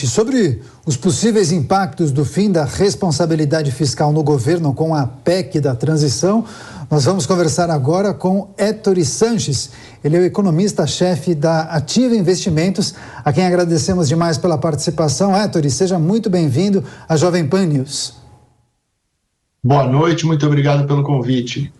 seguinte, sobre os possíveis impactos do fim da responsabilidade fiscal no governo com a PEC da transição, nós vamos conversar agora com Héctor Sanches. Ele é o economista-chefe da Ativa Investimentos, a quem agradecemos demais pela participação. Héctor, seja muito bem-vindo à Jovem Pan News. Boa noite, muito obrigado pelo convite.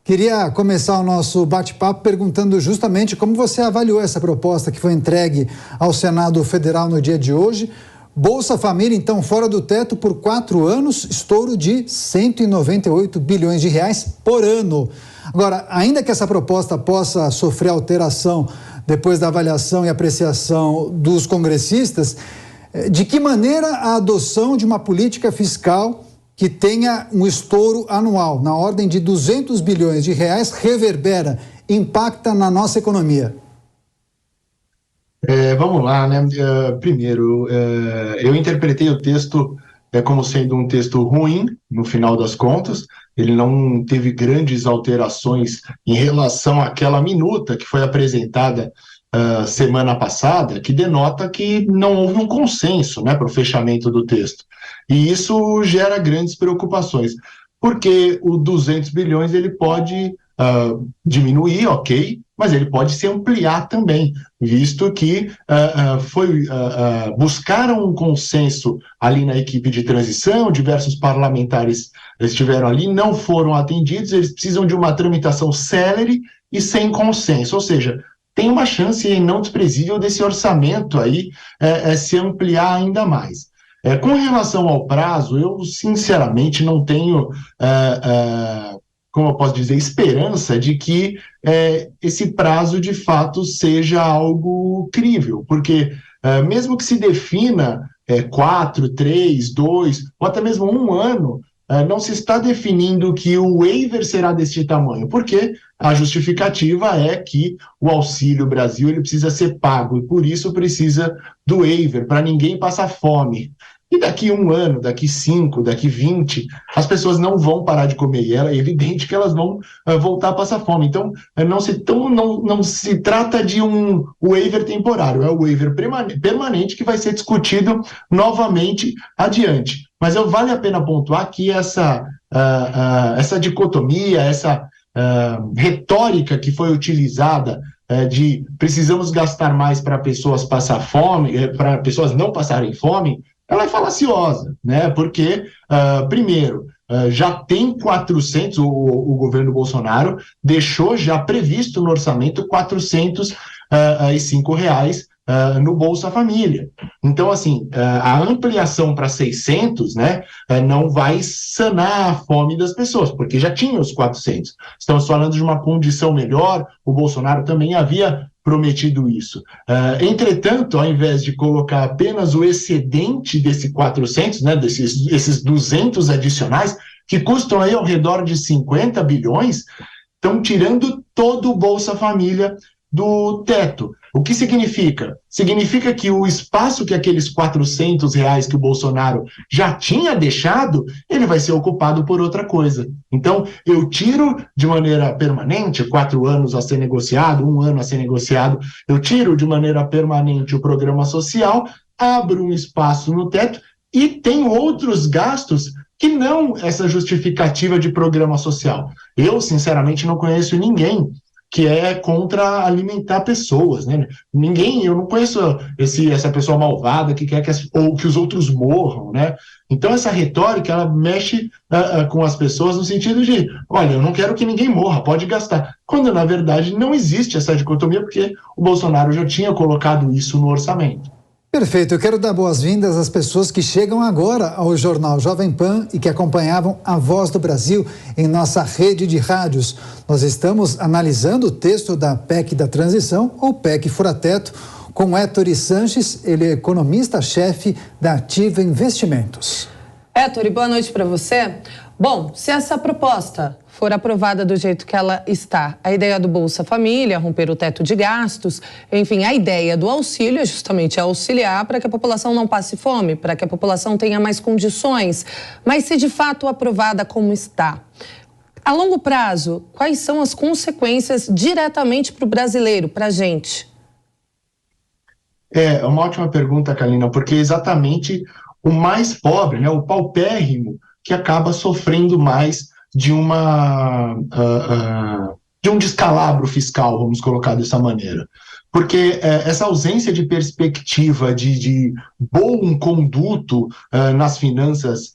Queria começar o nosso bate-papo perguntando justamente como você avaliou essa proposta que foi entregue ao Senado Federal no dia de hoje. Bolsa Família, então, fora do teto por 4 anos, estouro de 198 bilhões de reais por ano. Agora, ainda que essa proposta possa sofrer alteração depois da avaliação e apreciação dos congressistas, de que maneira a adoção de uma política fiscal que tenha um estouro anual na ordem de 200 bilhões de reais reverbera, impacta na nossa economia? Vamos lá, né? Primeiro, eu interpretei o texto como sendo um texto ruim, no final das contas. Ele não teve grandes alterações em relação àquela minuta que foi apresentada semana passada, que denota que não houve um consenso, né, para o fechamento do texto. E isso gera grandes preocupações, porque o 200 bilhões ele pode diminuir, ok, mas ele pode se ampliar também, visto que buscaram um consenso ali na equipe de transição, diversos parlamentares estiveram ali, não foram atendidos, eles precisam de uma tramitação célere e sem consenso, ou seja, tem uma chance não desprezível desse orçamento aí se ampliar ainda mais. Com relação ao prazo, eu sinceramente não tenho, como eu posso dizer, esperança de que esse prazo de fato seja algo crível, porque mesmo que se defina 4, 3, 2, ou até mesmo 1 ano, não se está definindo que o waiver será deste tamanho, porque a justificativa é que o Auxílio Brasil ele precisa ser pago, e por isso precisa do waiver, para ninguém passar fome. E daqui 1 ano, daqui 5, daqui 20, as pessoas não vão parar de comer, e é evidente que elas vão voltar a passar fome. Então, não se trata de um waiver temporário, é o waiver permanente que vai ser discutido novamente adiante. Mas vale a pena pontuar que essa dicotomia, essa retórica que foi utilizada de precisamos gastar mais para pessoas passar fome, para pessoas não passarem fome, ela é falaciosa, né? Porque, primeiro, já tem 400, o governo Bolsonaro deixou já previsto no orçamento R$405 no Bolsa Família. Então, assim, a ampliação para 600, né, não vai sanar a fome das pessoas, porque já tinha os 400. Estamos falando de uma condição melhor, o Bolsonaro também havia prometido isso. Entretanto, ao invés de colocar apenas o excedente desse 400, né, esses 200 adicionais, que custam aí ao redor de 50 bilhões, estão tirando todo o Bolsa Família do teto. O que significa? Significa que o espaço que aqueles R$400 que o Bolsonaro já tinha deixado, ele vai ser ocupado por outra coisa. Então, eu tiro de maneira permanente, 4 anos a ser negociado, 1 ano a ser negociado, eu tiro de maneira permanente o programa social, abro um espaço no teto e tem outros gastos que não essa justificativa de programa social. Eu, sinceramente, não conheço ninguém que é contra alimentar pessoas, né? Eu não conheço essa pessoa malvada que quer ou que os outros morram, né? Então essa retórica, ela mexe com as pessoas no sentido de, olha, eu não quero que ninguém morra, pode gastar. Quando, na verdade, não existe essa dicotomia, porque o Bolsonaro já tinha colocado isso no orçamento. Perfeito, eu quero dar boas-vindas às pessoas que chegam agora ao Jornal Jovem Pan e que acompanhavam a Voz do Brasil em nossa rede de rádios. Nós estamos analisando o texto da PEC da transição, ou PEC fura-teto, com Héctor Sanches, ele é economista-chefe da Ativa Investimentos. Héctor, boa noite para você. Bom, se essa proposta for aprovada do jeito que ela está, a ideia do Bolsa Família, romper o teto de gastos, enfim, a ideia do auxílio é justamente auxiliar para que a população não passe fome, para que a população tenha mais condições. Mas se de fato aprovada como está, a longo prazo, quais são as consequências diretamente para o brasileiro, para a gente? É uma ótima pergunta, Kalina, porque é exatamente o mais pobre, né, o paupérrimo, que acaba sofrendo mais de de um descalabro fiscal, vamos colocar dessa maneira. Porque essa ausência de perspectiva de bom conduto nas finanças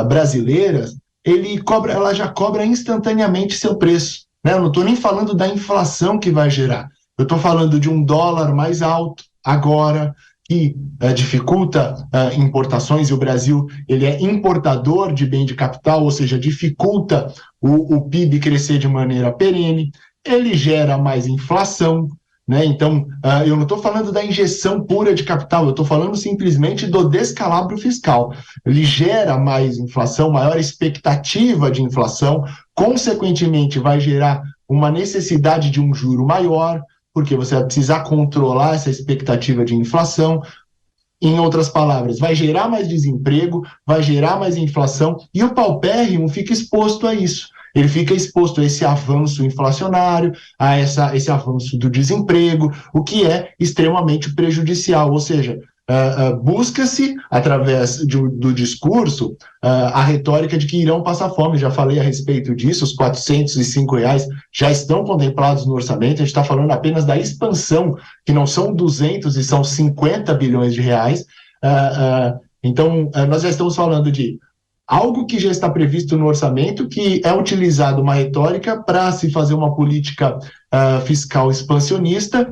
brasileiras, ela já cobra instantaneamente seu preço, né? Eu não estou nem falando da inflação que vai gerar, eu estou falando de um dólar mais alto agora, que dificulta importações, e o Brasil ele é importador de bem de capital, ou seja, dificulta o PIB crescer de maneira perene, ele gera mais inflação, né? Então, eu não estou falando da injeção pura de capital, eu estou falando simplesmente do descalabro fiscal. Ele gera mais inflação, maior expectativa de inflação, consequentemente vai gerar uma necessidade de um juro maior, porque você vai precisar controlar essa expectativa de inflação. Em outras palavras, vai gerar mais desemprego, vai gerar mais inflação, e o paupérrimo fica exposto a isso. Ele fica exposto a esse avanço inflacionário, a esse avanço do desemprego, o que é extremamente prejudicial. Ou seja, busca-se, através do discurso, a retórica de que irão passar fome. Já falei a respeito disso, os R$405 já estão contemplados no orçamento, a gente está falando apenas da expansão, que não são 200 e são 50 bilhões de reais. Então, nós já estamos falando de algo que já está previsto no orçamento, que é utilizado uma retórica para se fazer uma política fiscal expansionista,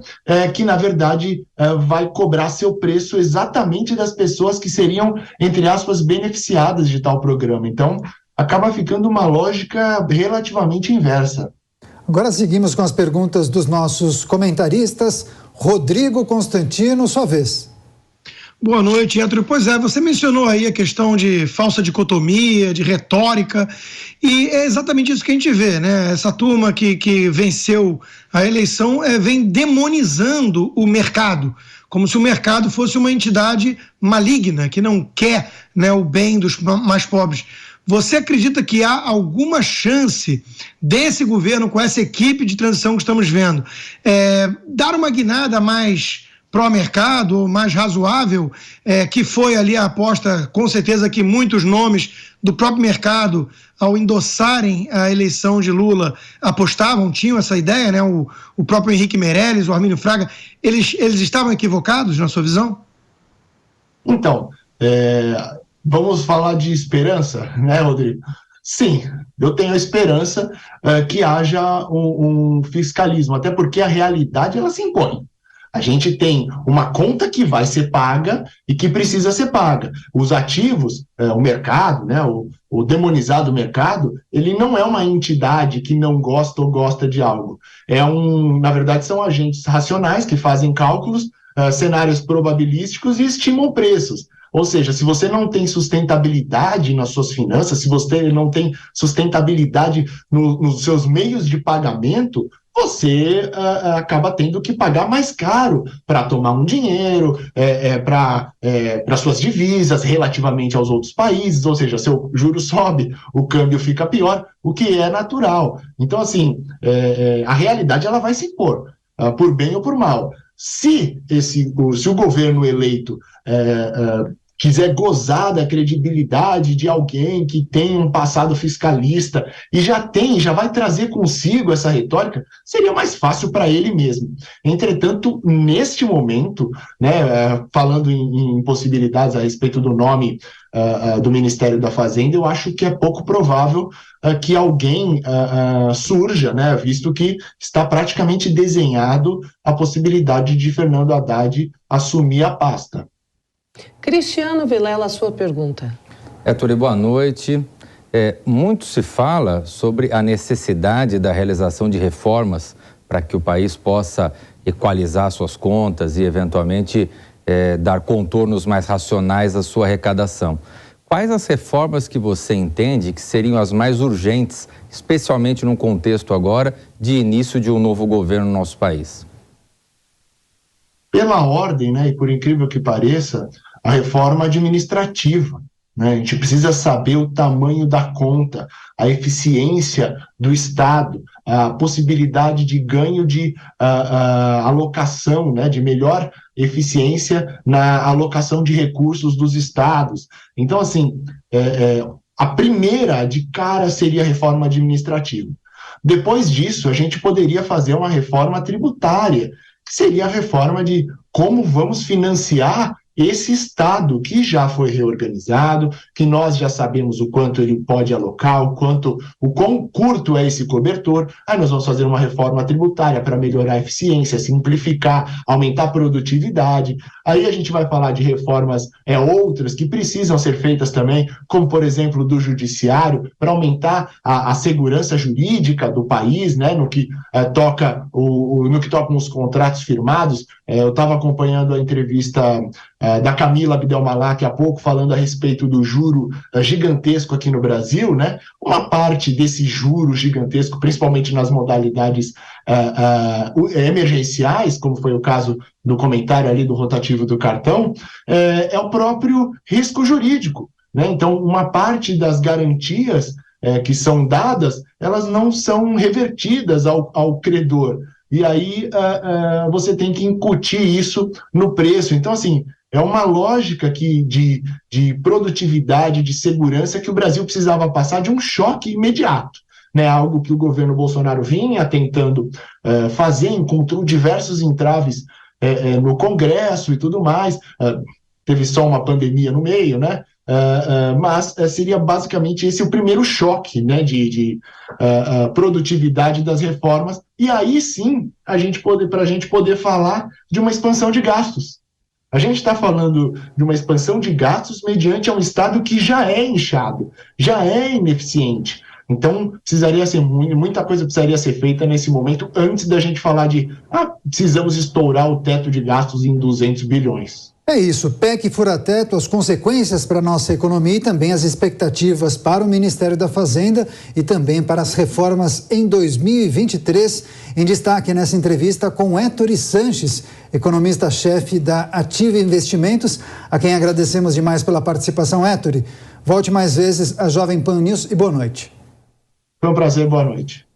que, na verdade, vai cobrar seu preço exatamente das pessoas que seriam, entre aspas, beneficiadas de tal programa. Então, acaba ficando uma lógica relativamente inversa. Agora seguimos com as perguntas dos nossos comentaristas. Rodrigo Constantino, sua vez. Boa noite, Héctor. Pois é, você mencionou aí a questão de falsa dicotomia, de retórica, e é exatamente isso que a gente vê, né? Essa turma que venceu a eleição vem demonizando o mercado, como se o mercado fosse uma entidade maligna, que não quer, né, o bem dos mais pobres. Você acredita que há alguma chance desse governo, com essa equipe de transição que estamos vendo, dar uma guinada mais pró-mercado, mais razoável, que foi ali a aposta, com certeza que muitos nomes do próprio mercado, ao endossarem a eleição de Lula, apostavam, tinham essa ideia, né? O próprio Henrique Meirelles, o Armínio Fraga, eles estavam equivocados na sua visão? Então, vamos falar de esperança, né, Rodrigo? Sim, eu tenho a esperança que haja um fiscalismo, até porque a realidade ela se impõe. A gente tem uma conta que vai ser paga e que precisa ser paga. Os ativos, o mercado, né, o demonizado mercado, ele não é uma entidade que não gosta ou gosta de algo. Na verdade, são agentes racionais que fazem cálculos, cenários probabilísticos e estimam preços. Ou seja, se você não tem sustentabilidade nas suas finanças, se você não tem sustentabilidade nos seus meios de pagamento, você acaba tendo que pagar mais caro para tomar um dinheiro, para suas divisas relativamente aos outros países, ou seja, seu juro sobe, o câmbio fica pior, o que é natural. Então, assim, a realidade ela vai se impor, por bem ou por mal. Se o governo eleito quiser gozar da credibilidade de alguém que tem um passado fiscalista e já vai trazer consigo essa retórica, seria mais fácil para ele mesmo. Entretanto, neste momento, né, falando em possibilidades a respeito do nome do Ministério da Fazenda, eu acho que é pouco provável que alguém surja, né, visto que está praticamente desenhado a possibilidade de Fernando Haddad assumir a pasta. Cristiano Vilela, a sua pergunta. Héctor, boa noite. Muito se fala sobre a necessidade da realização de reformas para que o país possa equalizar suas contas e, eventualmente, dar contornos mais racionais à sua arrecadação. Quais as reformas que você entende que seriam as mais urgentes, especialmente num contexto agora de início de um novo governo no nosso país? Pela ordem, né, e por incrível que pareça, a reforma administrativa, né? A gente precisa saber o tamanho da conta, a eficiência do Estado, a possibilidade de ganho de alocação, né, de melhor eficiência na alocação de recursos dos estados. Então, assim, a primeira de cara seria a reforma administrativa. Depois disso, a gente poderia fazer uma reforma tributária, que seria a reforma de como vamos financiar esse Estado que já foi reorganizado, que nós já sabemos o quanto ele pode alocar, o quão curto é esse cobertor. Aí nós vamos fazer uma reforma tributária para melhorar a eficiência, simplificar, aumentar a produtividade. Aí a gente vai falar de reformas outras que precisam ser feitas também, como, por exemplo, do judiciário, para aumentar a segurança jurídica do país, né, no que toca os contratos firmados. Eu estava acompanhando a entrevista da Camila Abdel-Malak há pouco, falando a respeito do juro gigantesco aqui no Brasil, né? Uma parte desse juro gigantesco, principalmente nas modalidades emergenciais, como foi o caso do comentário ali do rotativo do cartão, é o próprio risco jurídico, né? Então, uma parte das garantias que são dadas, elas não são revertidas ao credor. E aí você tem que incutir isso no preço. Então, assim, é uma lógica de produtividade, de segurança que o Brasil precisava passar de um choque imediato, né? Algo que o governo Bolsonaro vinha tentando fazer, encontrou diversos entraves no Congresso e tudo mais. Teve só uma pandemia no meio, né? Mas seria basicamente esse o primeiro choque, né, de produtividade das reformas, e aí sim para a gente poder falar de uma expansão de gastos. A gente está falando de uma expansão de gastos mediante um Estado que já é inchado, já é ineficiente. Então, muita coisa precisaria ser feita nesse momento antes da gente falar de precisamos estourar o teto de gastos em 200 bilhões. É isso, PEC fura-teto, as consequências para a nossa economia e também as expectativas para o Ministério da Fazenda e também para as reformas em 2023. Em destaque nessa entrevista com Héctor Sanches, economista-chefe da Ativa Investimentos, a quem agradecemos demais pela participação. Héctor, volte mais vezes à Jovem Pan News e boa noite. Foi um prazer, boa noite.